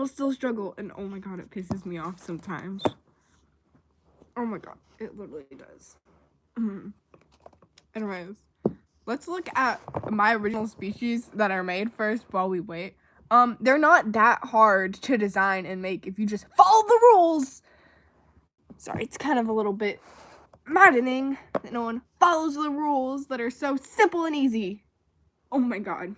people still struggle, and oh my god, it pisses me off sometimes. Oh my god, it literally does. Anyways, let's look at my original species that are made first while we wait. They're not that hard to design and make if you just follow the rules. Sorry, it's kind of a little bit maddening that no one follows the rules that are so simple and easy. Oh my god.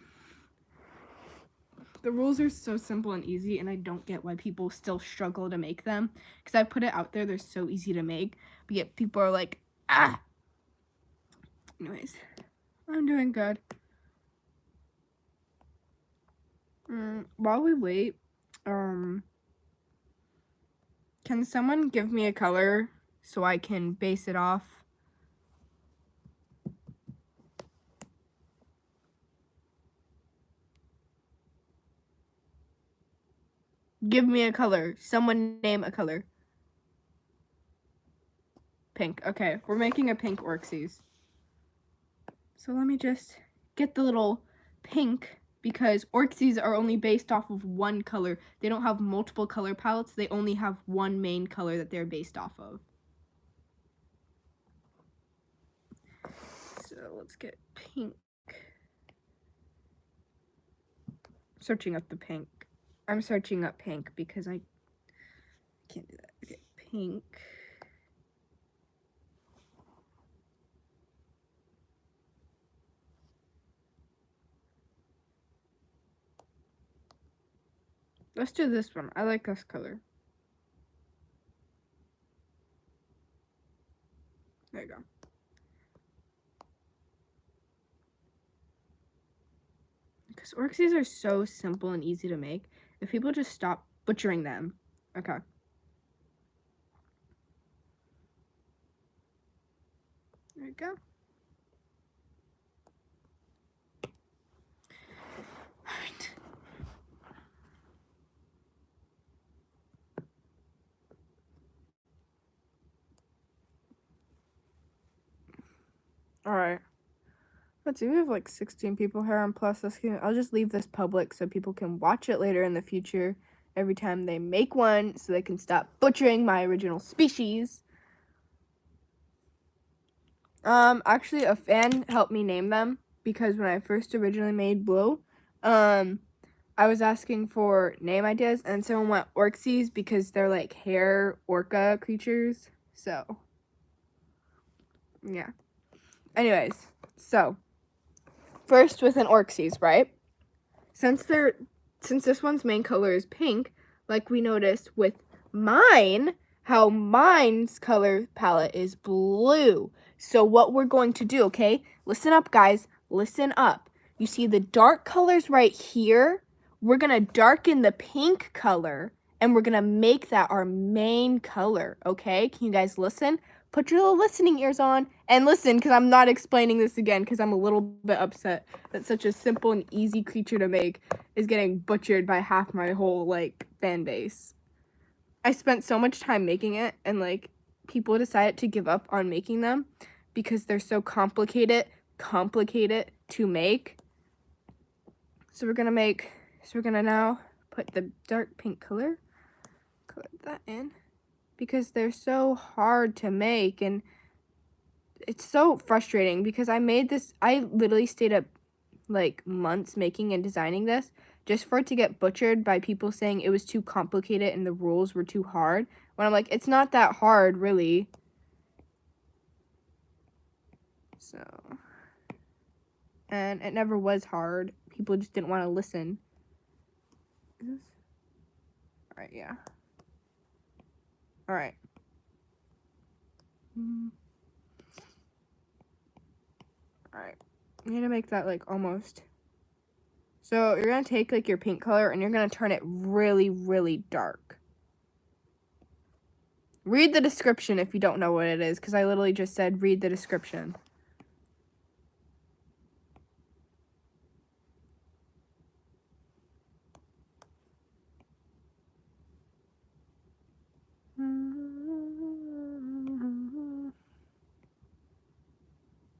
The rules are so simple and easy, and I don't get why people still struggle to make them. Because I put it out there, they're so easy to make, but yet people are like, ah! Anyways, I'm doing good. While we wait, can someone give me a color so I can base it off? Give me a color. Someone name a color. Pink. Okay, we're making a pink orcsies. So let me just get the little pink, because orcsies are only based off of one color. They don't have multiple color palettes. They only have one main color that they're based off of. So let's get pink. Searching up the pink. I'm searching up pink because I can't do that. Okay, pink. Let's do this one. I like this color. There you go. Because orcsies are so simple and easy to make. If people just stop butchering them. Okay. There you go. Alright. Alright. Let's see, we have like 16 people here, and plus I'll just leave this public so people can watch it later in the future every time they make one, so they can stop butchering my original species. Actually, a fan helped me name them, because when I first originally made Blue, I was asking for name ideas, and someone went orcsies because they're like hair orca creatures. So, yeah. Anyways, so first with an orcsies, right? Since this one's main color is pink, like we noticed with mine, how mine's color palette is blue. So what we're going to do, okay? Listen up, guys. Listen up. You see the dark colors right here? We're going to darken the pink color, and we're going to make that our main color, okay? Can you guys listen? Put your little listening ears on and listen, because I'm not explaining this again because I'm a little bit upset that such a simple and easy creature to make is getting butchered by half my whole, like, fan base. I spent so much time making it, and, like, people decided to give up on making them because they're so complicated to make. So we're gonna now put the dark pink color that in, because they're so hard to make, and it's so frustrating because I literally stayed up like months making and designing this just for it to get butchered by people saying it was too complicated and the rules were too hard, when I'm like, it's not that hard, really. So, and it never was hard. People just didn't want to listen. Is this? Alright, yeah. Alright. Alright. You need to make that, like, almost. So, you're going to take, like, your pink color, and you're going to turn it really, really dark. Read the description if you don't know what it is, because I literally just said read the description.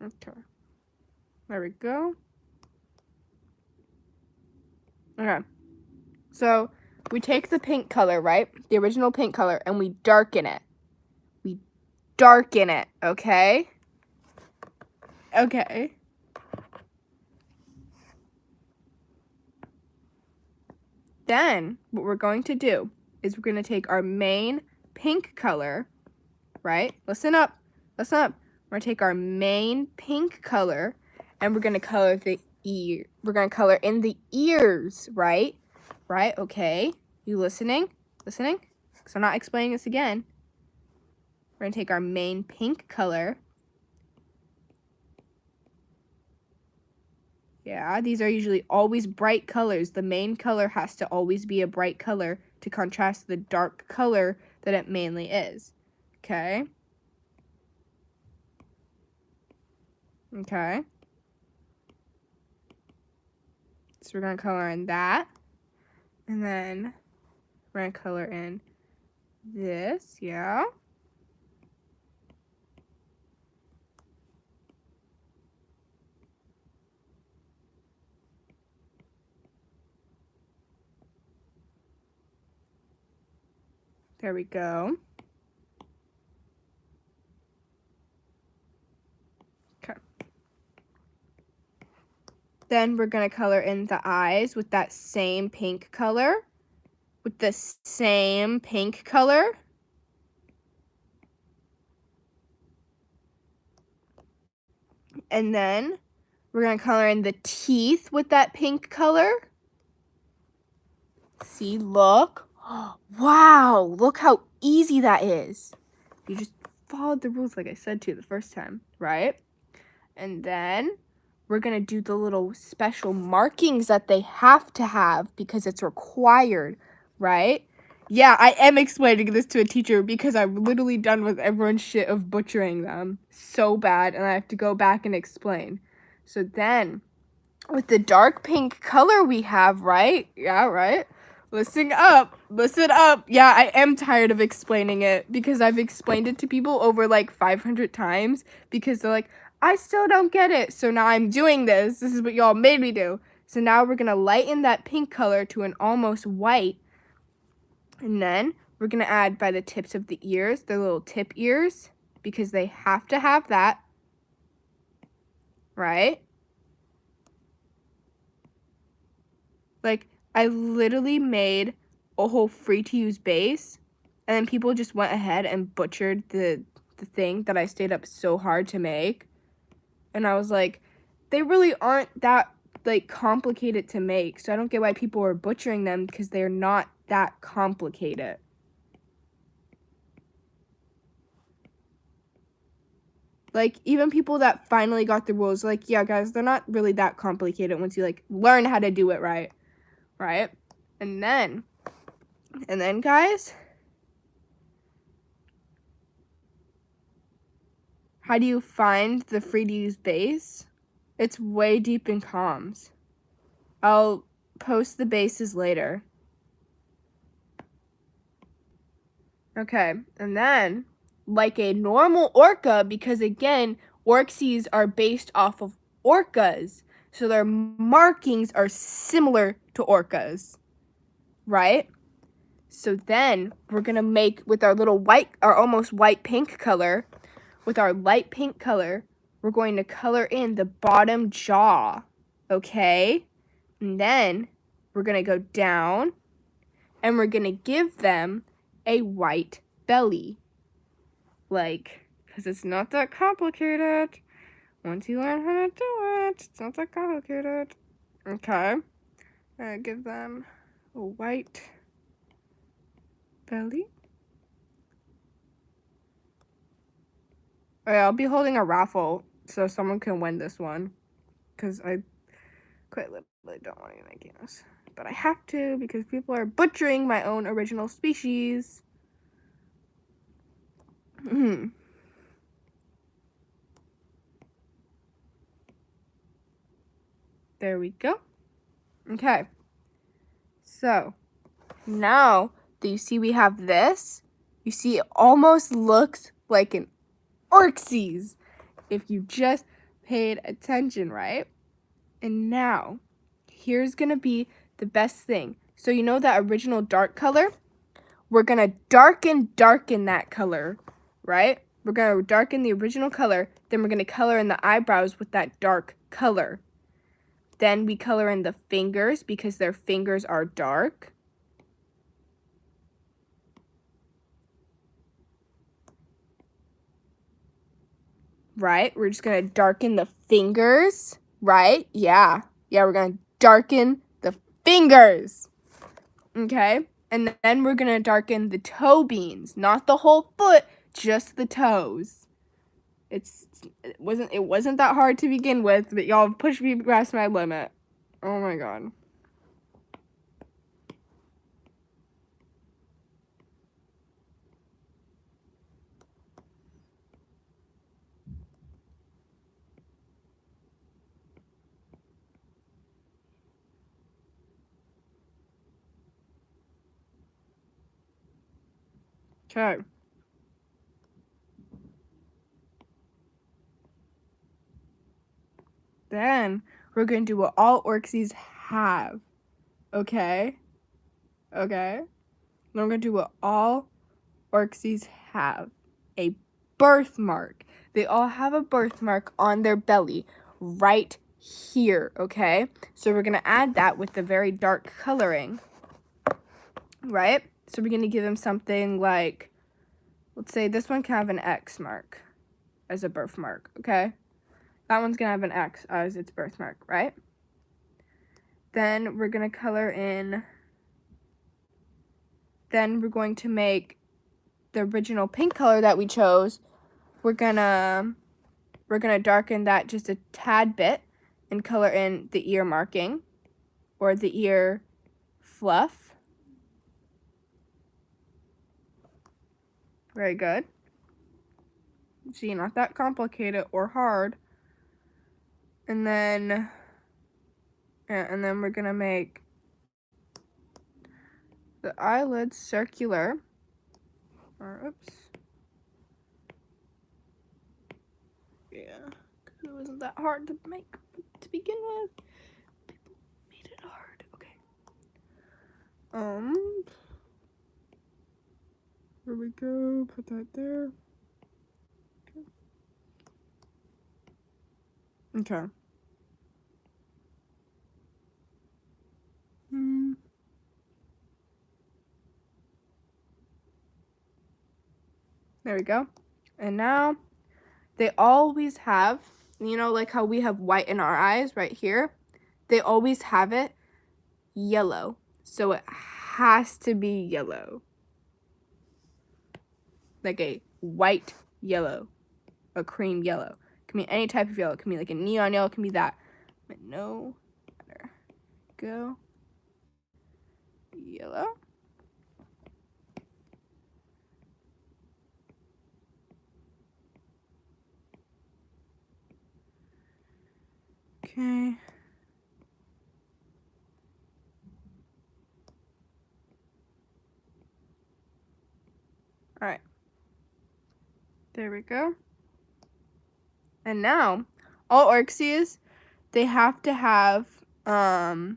Okay. There we go. Okay. So, we take the pink color, right? The original pink color, and we darken it. We darken it, okay? Okay. Then, what we're going to do is we're going to take our main pink color, right? Listen up. Listen up. We're going to take our main pink color, and we're going to color the ear. We're going to color in the ears, right? Right? Okay. You listening? Listening? Because I'm not explaining this again. We're going to take our main pink color. Yeah, these are usually always bright colors. The main color has to always be a bright color to contrast the dark color that it mainly is. Okay? Okay. So we're going to color in that. And then we're going to color in this, yeah. There we go. Okay. Then we're going to color in the eyes with that same pink color. With the same pink color. And then we're going to color in the teeth with that pink color. See, look. Wow, look how easy that is. You just followed the rules like I said to you the first time, right? And then we're going to do the little special markings that they have to have because it's required, right? Yeah, I am explaining this to a teacher because I'm literally done with everyone's shit of butchering them so bad, and I have to go back and explain. So then, with the dark pink color we have, right? Yeah, right? Listen up. Listen up. Yeah, I am tired of explaining it because I've explained it to people over like 500 times because they're like, I still don't get it. So now I'm doing this. This is what y'all made me do. So now we're going to lighten that pink color to an almost white. And then we're going to add by the tips of the ears, the little tip ears, because they have to have that. Right? Like, I literally made a whole free-to-use base, and then people just went ahead and butchered the thing that I stayed up so hard to make. And I was like, they really aren't that, like, complicated to make, so I don't get why people are butchering them because they're not that complicated. Like, even people that finally got the rules, like, yeah, guys, they're not really that complicated once you, like, learn how to do it right. Right? And then, guys, how do you find the free-to-use base? It's way deep in comms. I'll post the bases later. Okay, and then, like a normal orca, because again, orcsies are based off of orcas, so their markings are similar to orcas, right? So then, we're gonna make, with our little white, our almost white pink color, with our light pink color, we're going to color in the bottom jaw, okay? And then we're going to go down, and we're going to give them a white belly. Like, because it's not that complicated. Once you learn how to do it, it's not that complicated. Okay. I give them a white belly. Oh, yeah, I'll be holding a raffle so someone can win this one. Because I quite literally don't want to be making this. But I have to because people are butchering my own original species. There we go. Okay. So, now that you see we have this, you see it almost looks like an orxes if you just paid attention, right? And now, here's going to be the best thing. So you know that original dark color? We're going to darken that color, right? We're going to darken the original color. Then we're going to color in the eyebrows with that dark color. Then we color in the fingers because their fingers are dark. Right? We're just going to darken the fingers, right? Yeah, we're going to darken the fingers. Okay? And then we're going to darken the toe beans, not the whole foot, just the toes. It wasn't that hard to begin with, but y'all pushed me past my limit. Oh my god. Okay. Then we're going to do what all orcsies have. Okay? Okay? Then we're going to do what all orcsies have. A birthmark. They all have a birthmark on their belly right here, okay? So we're going to add that with the very dark coloring, right? So we're going to give them something like, let's say this one can have an X mark as a birthmark, okay? That one's going to have an X as its birthmark, right? Then we're going to color in, then we're going to make the original pink color that we chose. We're gonna darken that just a tad bit and color in the ear marking or the ear fluff. Very good. See, not that complicated or hard. And then we're gonna make the eyelids circular. Or oops. Yeah, because it wasn't that hard to make to begin with. People made it hard. Okay. There we go. Put that there. Okay. There we go. And now they always have, you know, like how we have white in our eyes right here, they always have it yellow. So it has to be yellow. Like a white yellow, a cream yellow. It can be any type of yellow. It can be like a neon yellow, it can be that. But no matter. Go yellow. Okay. All right. There we go. And now, all orcsies, they have to have, all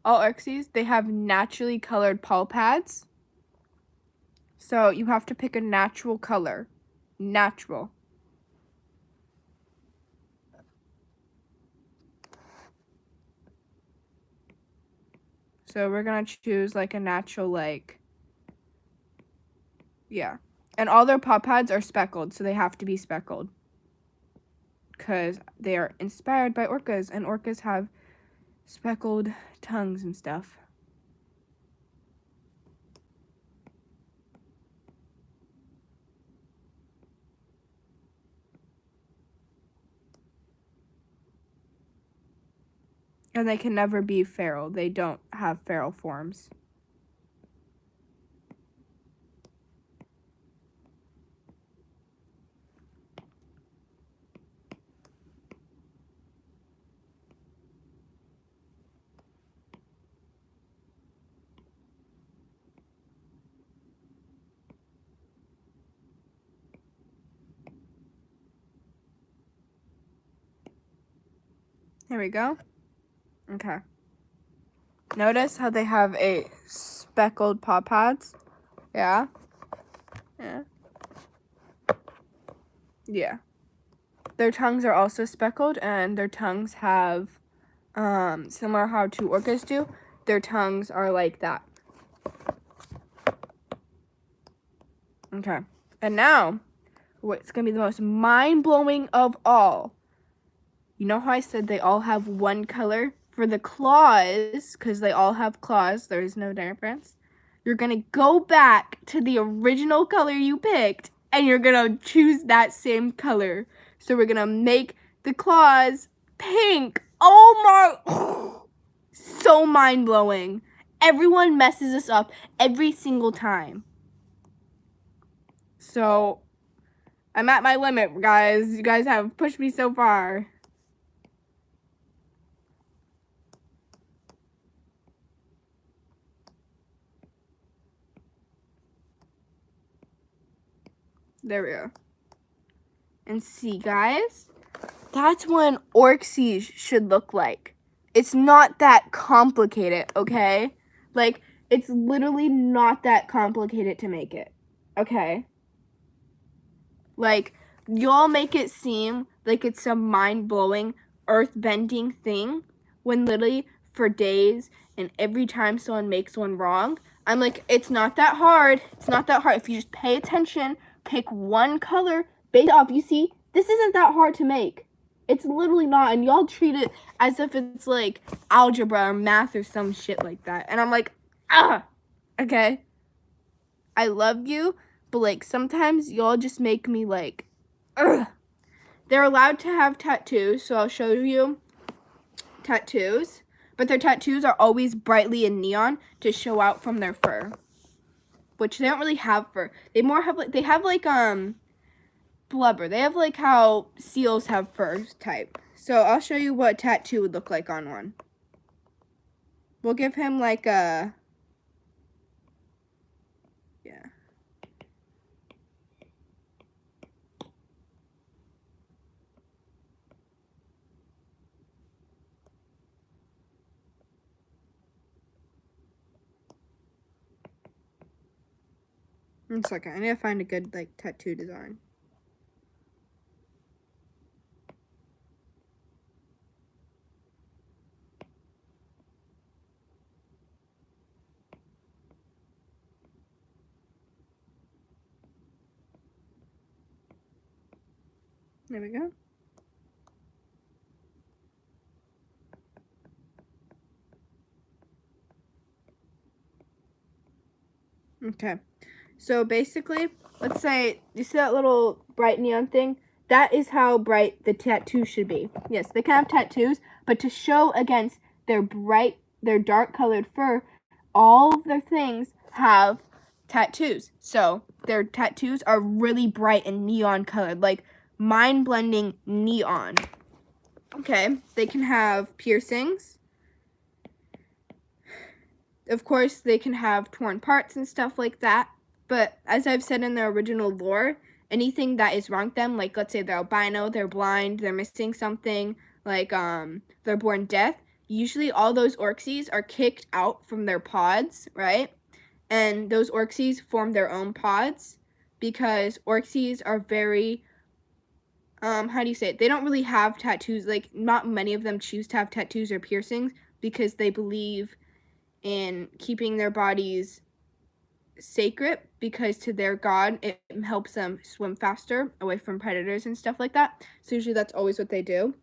orcsies, they have naturally colored paw pads. So you have to pick a natural color. Natural. So we're going to choose like a natural, like, yeah. And all their paw pads are speckled, so they have to be speckled. Because they are inspired by orcas, and orcas have speckled tongues and stuff. And they can never be feral. They don't have feral forms. Here we go. Okay. Notice how they have a speckled paw pads? Yeah. Yeah. Yeah. Their tongues are also speckled, and their tongues have, similar how to orcas do, their tongues are like that. Okay. And now, what's going to be the most mind-blowing of all. You know how I said they all have one color? For the claws, because they all have claws, there is no difference. You're going to go back to the original color you picked, and you're going to choose that same color. So we're going to make the claws pink. Oh my, so mind-blowing. Everyone messes this up every single time. So, I'm at my limit, guys. You guys have pushed me so far. There we go. And see, guys, that's what an orcsies should look like. It's not that complicated, okay? Like, it's literally not that complicated to make it, okay? Like, y'all make it seem like it's some mind-blowing, earth-bending thing, when literally for days and every time someone makes one wrong, I'm like, it's not that hard. It's not that hard. If you just pay attention, pick one color, base it off. You see, this isn't that hard to make. It's literally not, and y'all treat it as if it's like algebra or math or some shit like that. And I'm like, okay. I love you, but like sometimes y'all just make me like, ugh. They're allowed to have tattoos, so I'll show you tattoos. But their tattoos are always brightly in neon to show out from their fur, which they don't really have fur. They more have like, they have like blubber. They have like how seals have fur type. So I'll show you what a tattoo would look like on one. We'll give him like a, yeah. One second, I need to find a good like tattoo design. There we go. Okay. So basically, let's say, you see that little bright neon thing? That is how bright the tattoo should be. Yes, they can have tattoos, but to show against their dark colored fur, all of their things have tattoos. So their tattoos are really bright and neon colored, like mind-blending neon. Okay, they can have piercings. Of course, they can have torn parts and stuff like that. But as I've said in the original lore, anything that is wrong with them, like let's say they're albino, they're blind, they're missing something, like they're born deaf, usually all those orcsies are kicked out from their pods, right? And those orcsies form their own pods because orcsies are very, how do you say it? They don't really have tattoos. Like, not many of them choose to have tattoos or piercings because they believe in keeping their bodies sacred, because to their god it helps them swim faster away from predators and stuff like that. So usually that's always what they do.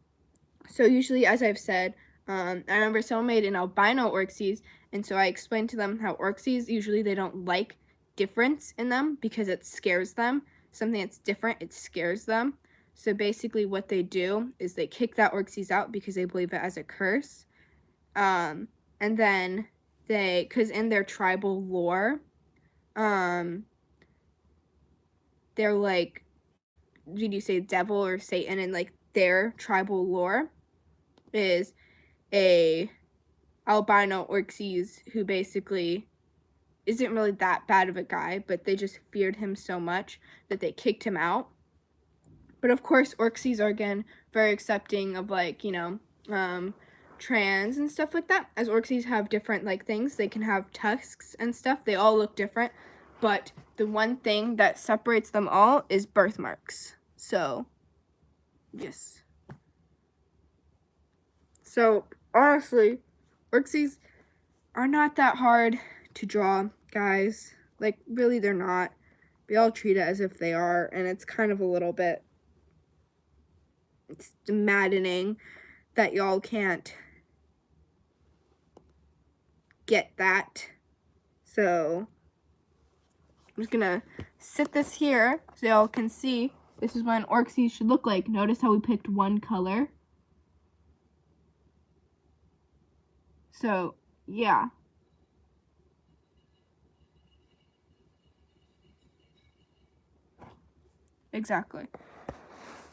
So usually, as I've said, I remember someone made an albino orcsies, and so I explained to them how orcsies, usually they don't like difference in them because it scares them. Something that's different, it scares them. So basically what they do is they kick that orcsies out because they believe it as a curse. And then because in their tribal lore, they're like, did you say devil or Satan? And like their tribal lore is a albino orcsies who basically isn't really that bad of a guy, but they just feared him so much that they kicked him out. But of course, orcsies are again very accepting of like, trans and stuff like that, as orcsies have different like things. They can have tusks and stuff. They all look different, but the one thing that separates them all is birthmarks. So, yes. So, honestly, orcsies are not that hard to draw, guys. Like, really, they're not. We all treat it as if they are, and it's kind of a little bit, it's maddening that y'all can't get that. So I'm just gonna sit this here so y'all can see this is what an orcsie should look like. Notice how we picked one color. So yeah. Exactly.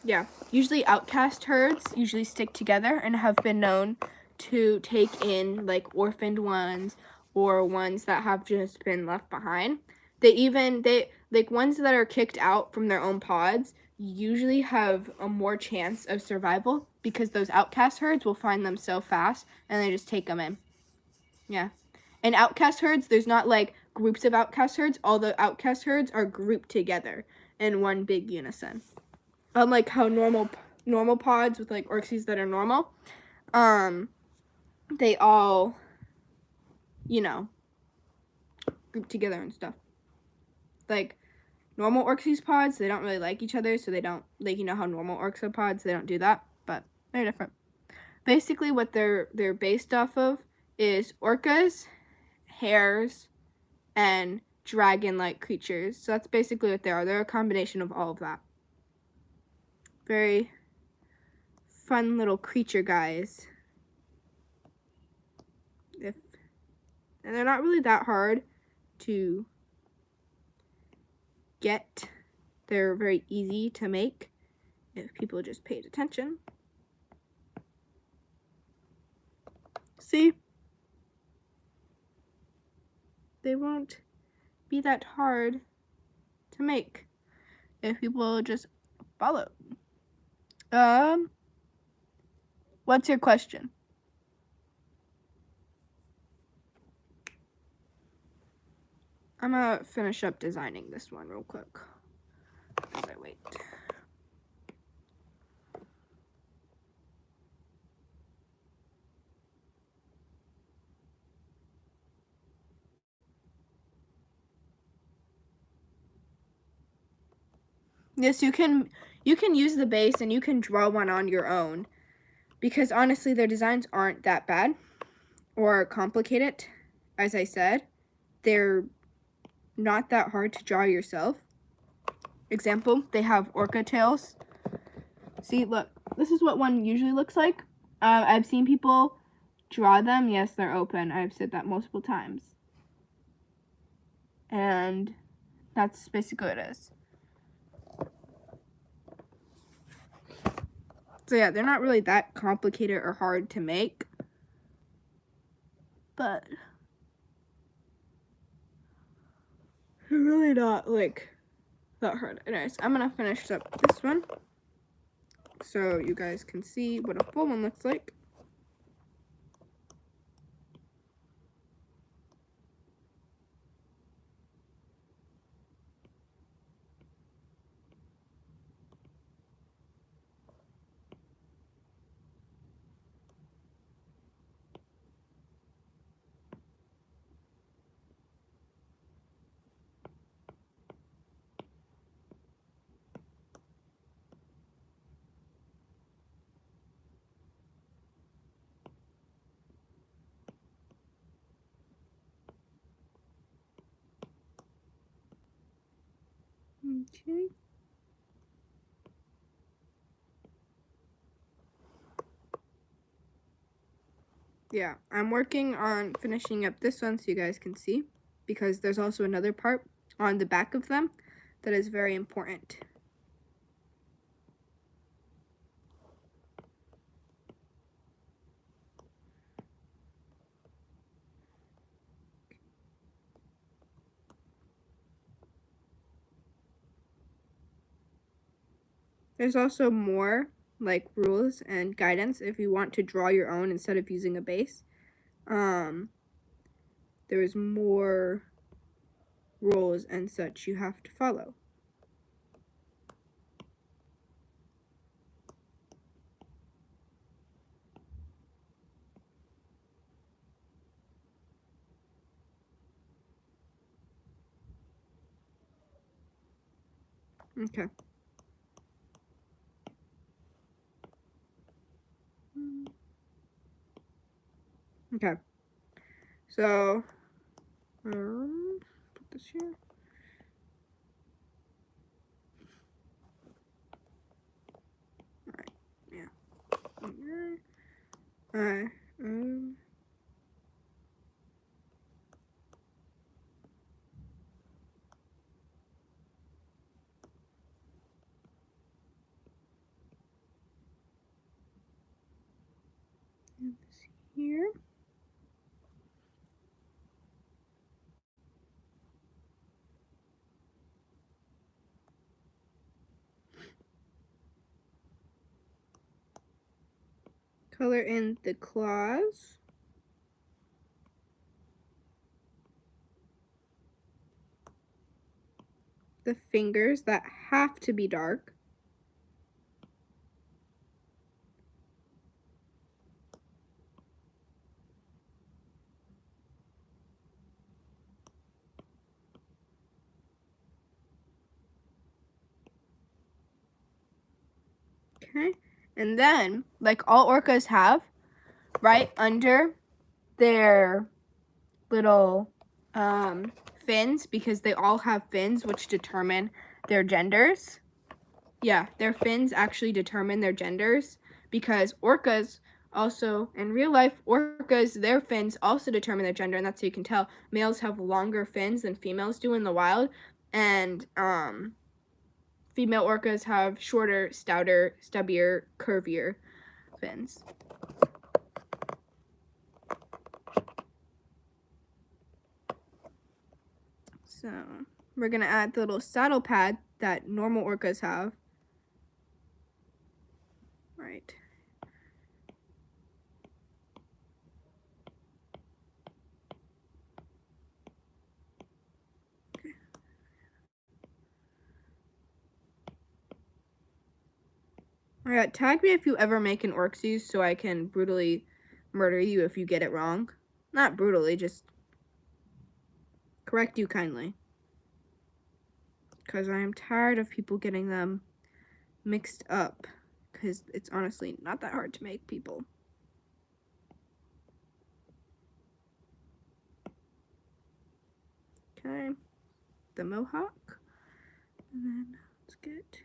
Yeah. Usually outcast herds usually stick together and have been known to take in like orphaned ones or ones that have just been left behind. They like ones that are kicked out from their own pods usually have a more chance of survival because those outcast herds will find them so fast and they just take them in. Yeah. And outcast herds, there's not like groups of outcast herds. All the outcast herds are grouped together in one big unison. Unlike how normal pods with like orcsies that are normal, they all, you know, group together and stuff. Like normal orcsies pods, they don't really like each other, so they don't, like, you know how normal orxa pods, they don't do that, but they're different. Basically what they're based off of is orcas, hares, and dragon-like creatures. So that's basically what they are. They're a combination of all of that. Very fun little creature guys. And they're not really that hard to get. They're very easy to make if people just paid attention. See? They won't be that hard to make if people just follow. What's your question? I'm gonna finish up designing this one real quick as I wait. Yes, you can use the base and you can draw one on your own because honestly their designs aren't that bad or complicated. As I said, they're not that hard to draw yourself. Example, they have orca tails. See, look, this is what one usually looks like. I've seen people draw them. Yes, they're open. I've said that multiple times. And that's basically what it is. So yeah, they're not really that complicated or hard to make. But they're really not like that hard. Anyways, I'm gonna finish up this one so you guys can see what a full one looks like. Okay. Yeah, I'm working on finishing up this one so you guys can see, because there's also another part on the back of them that is very important. There's also more like rules and guidance if you want to draw your own instead of using a base. There's more rules and such you have to follow. Okay. Okay. So, put this here. Alright, yeah. Alright. Here. Color in the claws. The fingers that have to be dark. Okay. And then, like all orcas have, right under their little fins, because they all have fins which determine their genders. Yeah, their fins actually determine their genders, because orcas also, in real life, orcas, their fins also determine their gender, and that's how you can tell. Males have longer fins than females do in the wild, and female orcas have shorter, stouter, stubbier, curvier fins. So we're gonna add the little saddle pad that normal orcas have. Right. Okay. Alright, tag me if you ever make an orcsies so I can brutally murder you if you get it wrong. Not brutally, just correct you kindly. Because I am tired of people getting them mixed up. Because it's honestly not that hard to make people. Okay. The mohawk. And then let's get...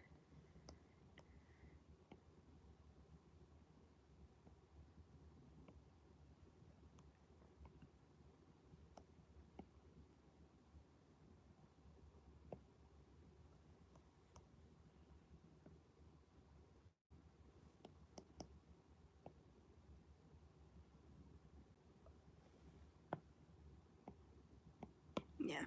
Yeah.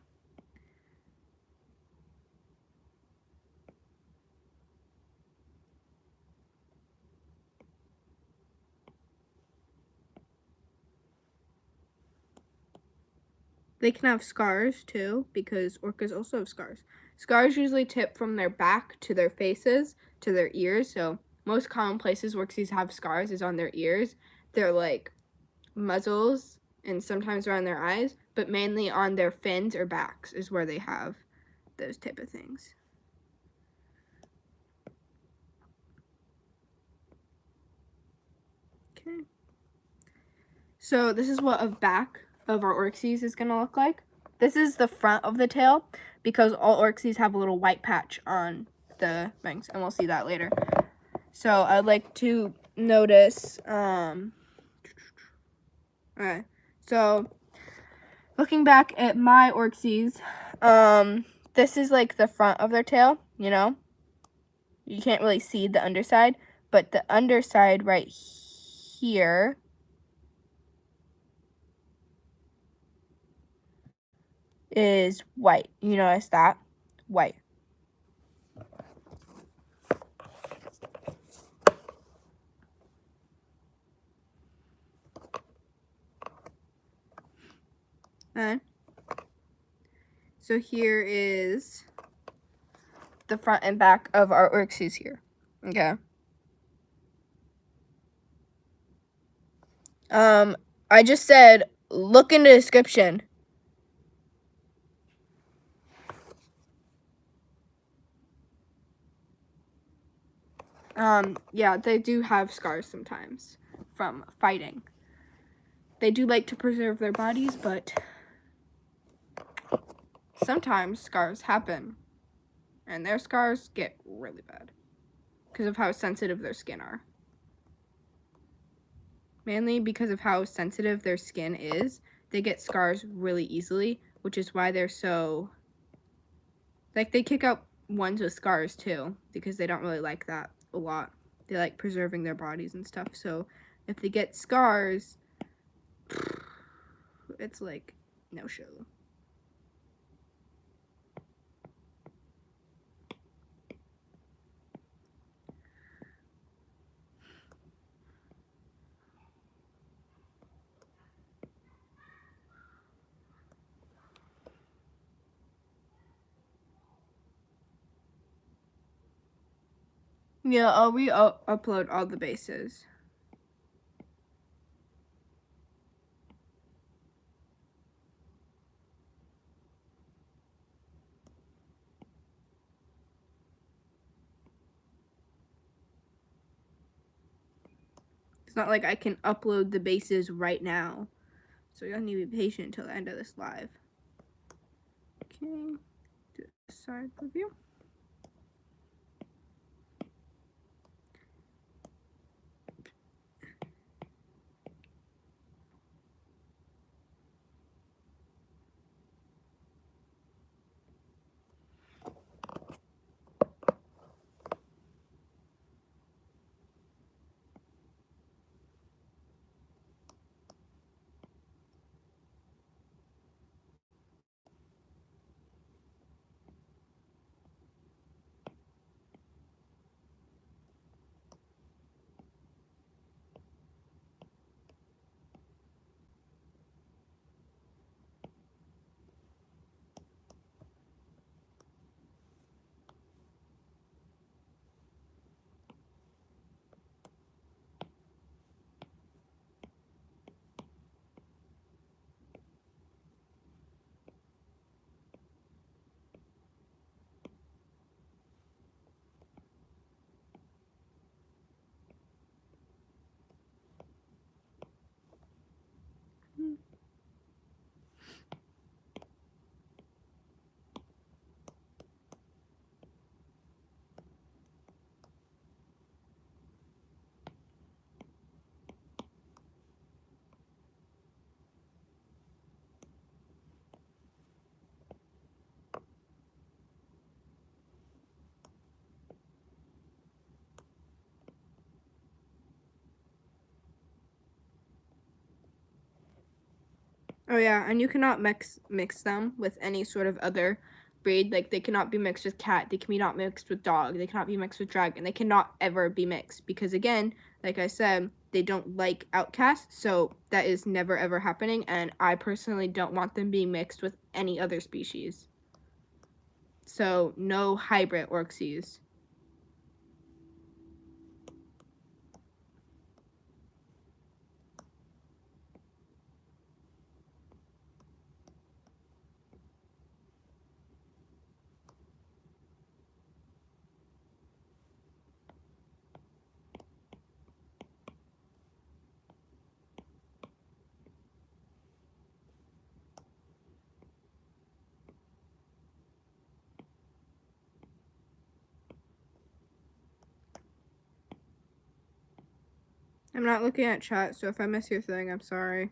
They can have scars too, because orcas also have scars. Scars usually tip from their back to their faces, to their ears. So most common places orcsies have scars is on their ears. They're like muzzles and sometimes around their eyes, but mainly on their fins or backs is where they have those type of things. Okay. So this is what a back of our orcsies is gonna look like. This is the front of the tail, because all orcsies have a little white patch on the wings, and we'll see that later. So I'd like to notice, alright, so looking back at my orcsies, this is like the front of their tail, you know? You can't really see the underside, but the underside right here is white. You notice that? White. Okay. So here is the front and back of our orxes here. Okay. I just said look in the description. Yeah, they do have scars sometimes from fighting. They do like to preserve their bodies, but sometimes scars happen, and their scars get really bad because of how sensitive their skin are. Mainly because of how sensitive their skin is, they get scars really easily, which is why they're so, like, they kick out ones with scars too, because they don't really like that a lot. They like preserving their bodies and stuff, so if they get scars, it's like no show. Yeah, we upload all the bases. It's not like I can upload the bases right now, so you'll need to be patient until the end of this live. Okay, do a side review. Oh yeah, and you cannot mix them with any sort of other breed. Like, they cannot be mixed with cat, they can be not mixed with dog, they cannot be mixed with dragon. They cannot ever be mixed because, again, like I said, they don't like Outcast, so that is never ever happening, and I personally don't want them being mixed with any other species. So no hybrid orcsies. I'm not looking at chat, so if I miss your thing, I'm sorry.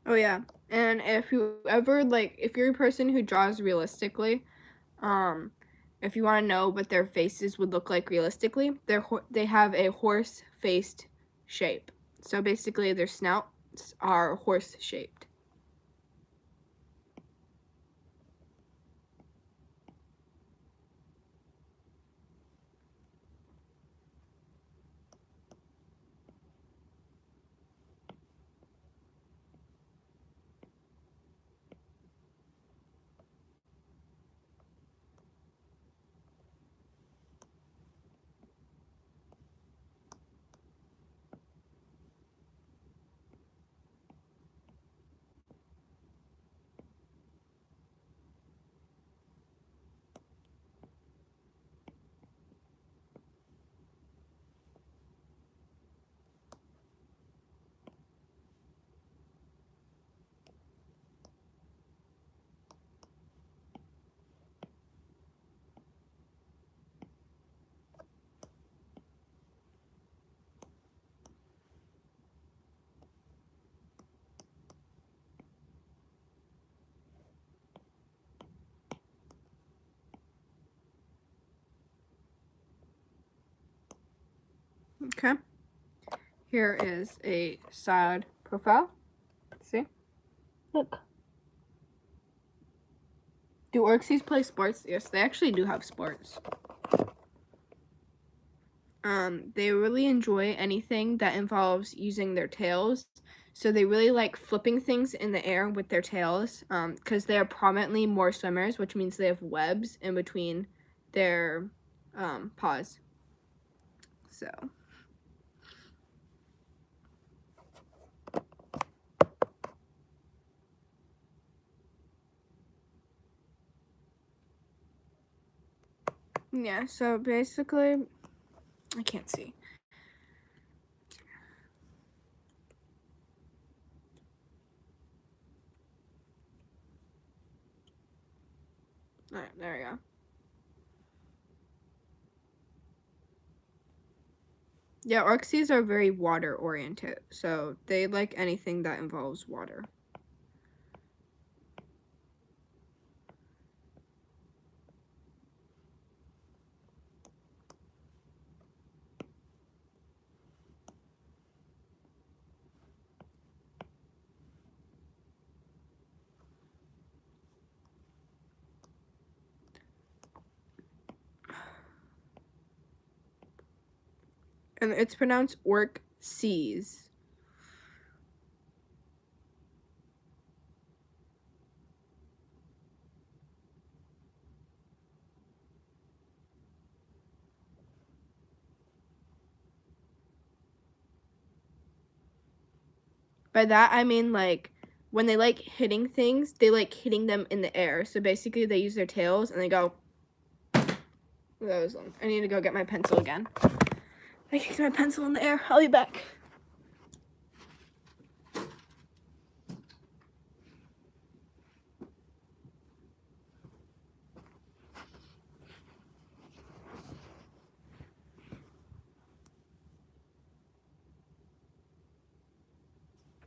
Oh yeah, and if you ever if you're a person who draws realistically, if you want to know what their faces would look like realistically, they have a horse-faced shape. So basically, their snouts are horse-shaped. Okay. Here is a side profile. See? Look. Do orcsies play sports? Yes, they actually do have sports. They really enjoy anything that involves using their tails. So they really like flipping things in the air with their tails because they are prominently more swimmers, which means they have webs in between their paws. So. Yeah, so basically, I can't see. All right, there we go. Yeah, orcsies are very water oriented, so they like anything that involves water. And it's pronounced orcsies. By that, I mean, when they like hitting things, they like hitting them in the air. So basically, they use their tails and they go. That was long. I need to go get my pencil again. I kicked my pencil in the air. I'll be back.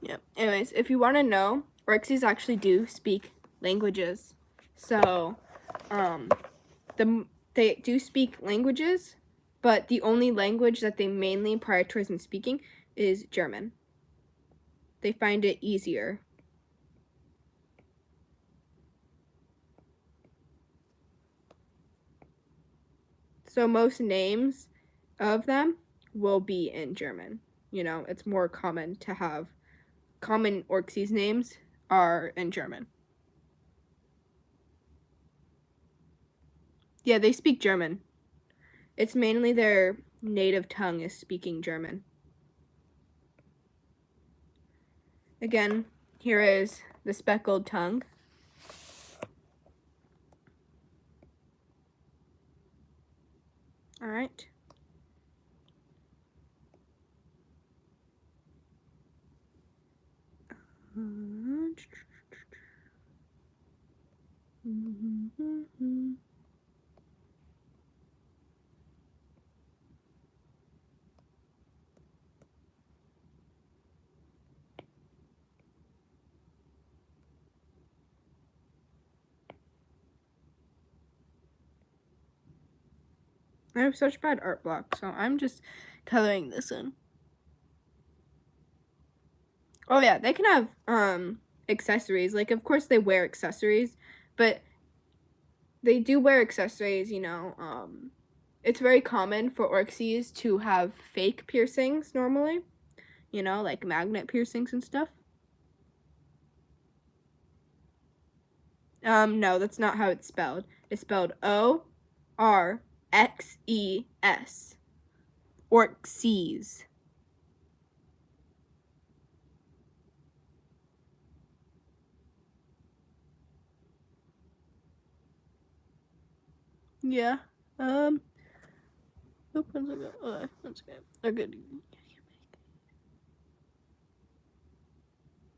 Yeah. Anyways, if you want to know, orcsies actually do speak languages. So, they do speak languages, but the only language that they mainly prioritize in speaking is German. They find it easier. So most names of them will be in German. You know, it's more common to have common orcsies names are in German. Yeah, they speak German. It's mainly their native tongue is speaking German. Again, here is the speckled tongue. All right. I have such bad art block, so I'm just coloring this in. Oh yeah, they can have accessories. Like, of course they wear accessories, but they do wear accessories, you know. It's very common for orcsies to have fake piercings normally, you know, like magnet piercings and stuff. No, that's not how it's spelled. It's spelled orxes. Orcsies. Yeah. Oh, one second. One second. Okay.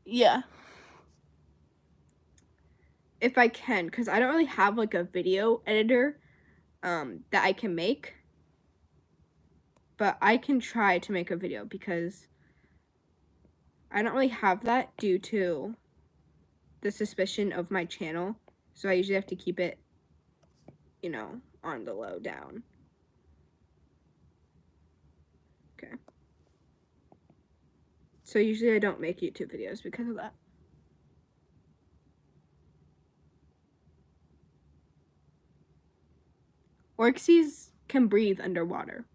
Yeah. If I can, because I don't really have like a video editor that I can make. But I can try to make a video because I don't really have that due to the suspicion of my channel. So I usually have to keep it, you know, on the low down. Okay. So usually I don't make YouTube videos because of that. Orcsies can breathe underwater.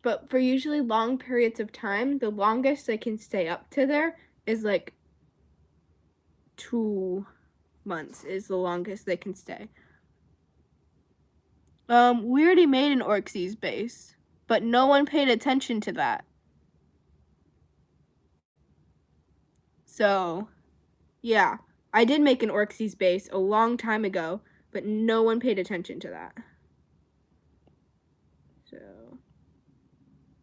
But for usually long periods of time, the longest they can stay up to there is like 2 months is the longest they can stay. We already made an orcsies base, but no one paid attention to that. So, yeah, I did make an orcsies base a long time ago, but no one paid attention to that. So,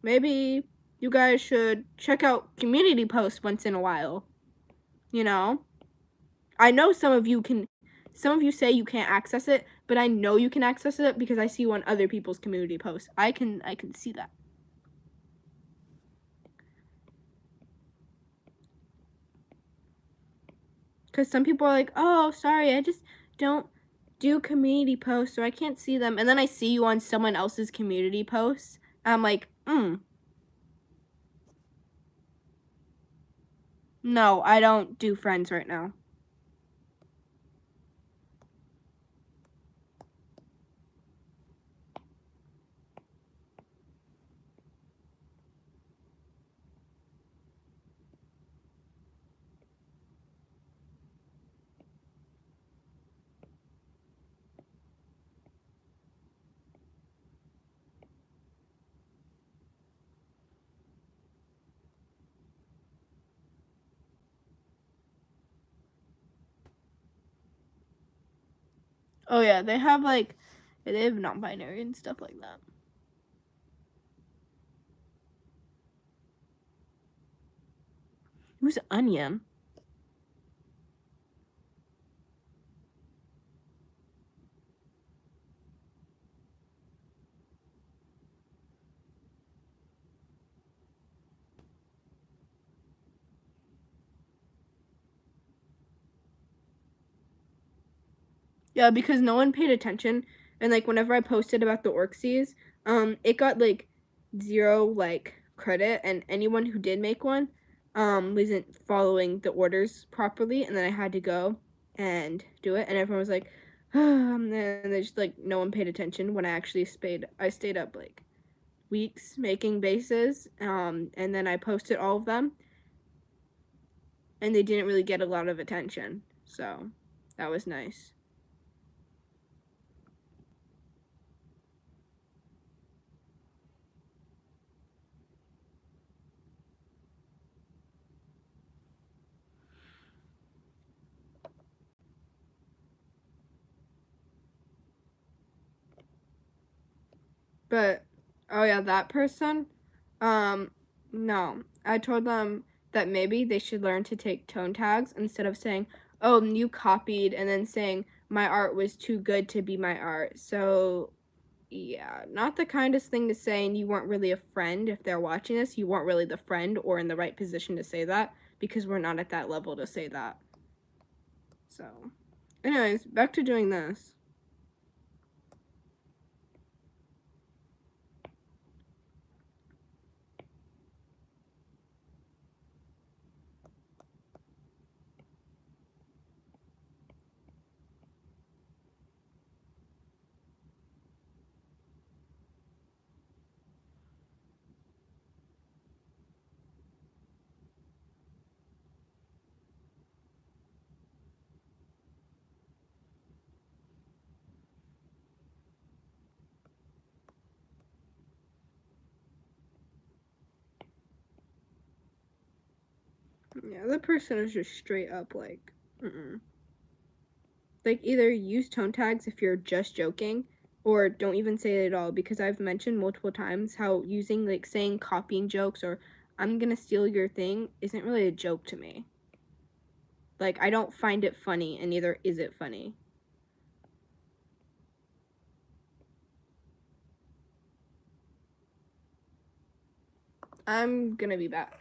maybe you guys should check out community posts once in a while. You know? I know some of you say you can't access it, but I know you can access it because I see you on other people's community posts. I can see that. Because some people are like, oh, sorry, I just don't do community posts or I can't see them. And then I see you on someone else's community posts. And I'm like, no, I don't do friends right now. Oh yeah, they have non-binary and stuff like that. Who's Onion? Yeah, because no one paid attention, and like whenever I posted about the orcsies, it got like 0 like credit, and anyone who did make one, wasn't following the orders properly, and then I had to go and do it, and everyone was like, and they just like no one paid attention when I stayed up like weeks making bases, and then I posted all of them, and they didn't really get a lot of attention, so that was nice. But, oh yeah, that person, no. I told them that maybe they should learn to take tone tags instead of saying, oh, you copied, and then saying, my art was too good to be my art. So, yeah, not the kindest thing to say, and you weren't really a friend if they're watching this. You weren't really the friend or in the right position to say that because we're not at that level to say that. So, anyways, back to doing this. Yeah, the person is just straight up like, like either use tone tags if you're just joking, or don't even say it at all, because I've mentioned multiple times how using like saying copying jokes or I'm gonna steal your thing isn't really a joke to me. Like, I don't find it funny, and neither is it funny. I'm gonna be back.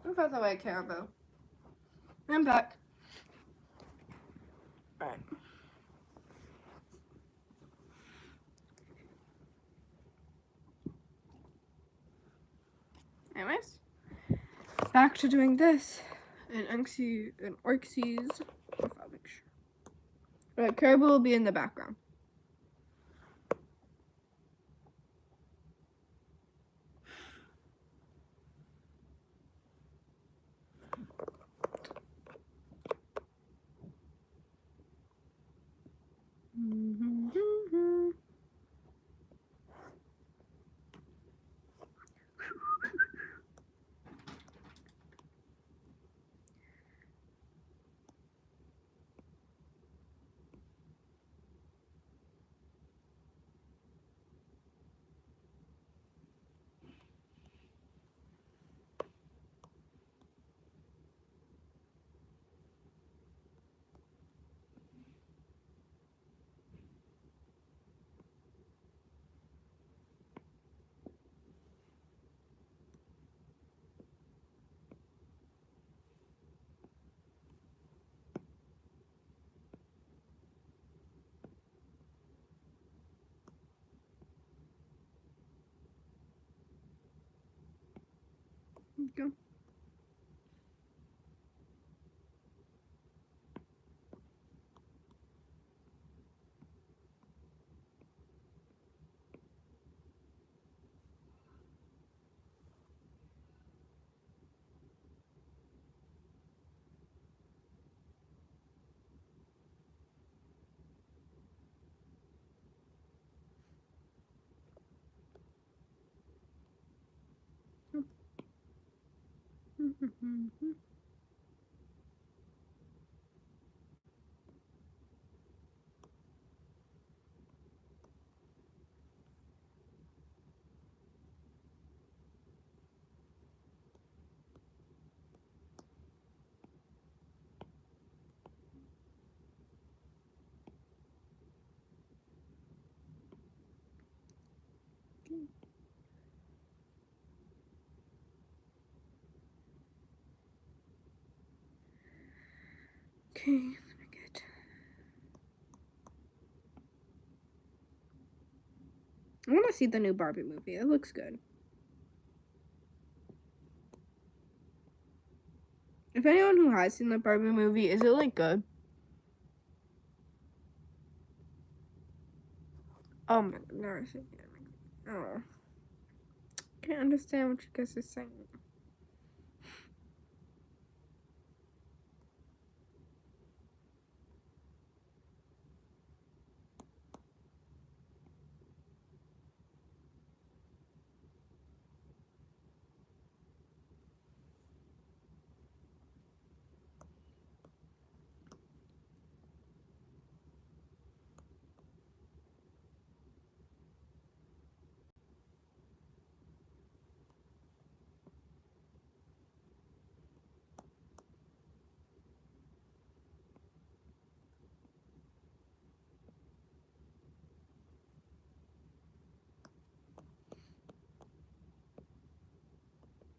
Move out the way, Caribou. I'm back. Alright. Anyways, back to doing this. And orcsies profile picture. Alright, Caribou will be in the background. Go. Okay, let me get. I want to see the new Barbie movie. It looks good. If anyone who has seen the Barbie movie, is it like good? Oh my god, never seen it. Oh. Can't understand what you guys are saying.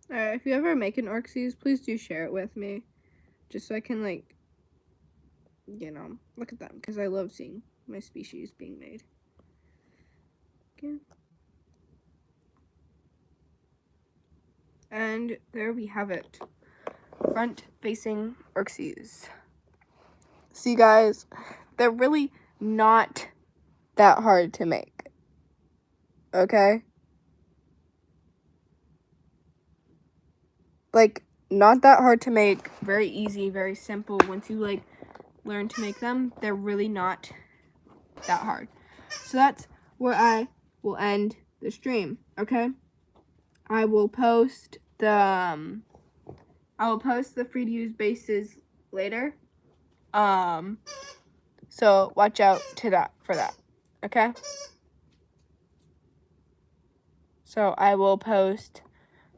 Alright, if you ever make an orcsies, please do share it with me. Just so I can, like, you know, look at them. Because I love seeing my species being made. Okay. And there we have it. Front-facing orcsies. See, guys, they're really not that hard to make. Okay? Like, not that hard to make. Very easy, very simple. Once you, like, learn to make them, they're really not that hard. So that's where I will end the stream, okay? I will post the free to use bases later. So watch out for that. Okay? So I will post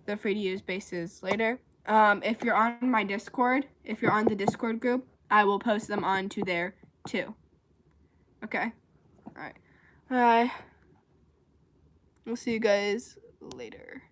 the free to use bases later. If you're on my Discord, if you're on the Discord group, I will post them onto there too. Okay? Alright. Bye. We'll see you guys later.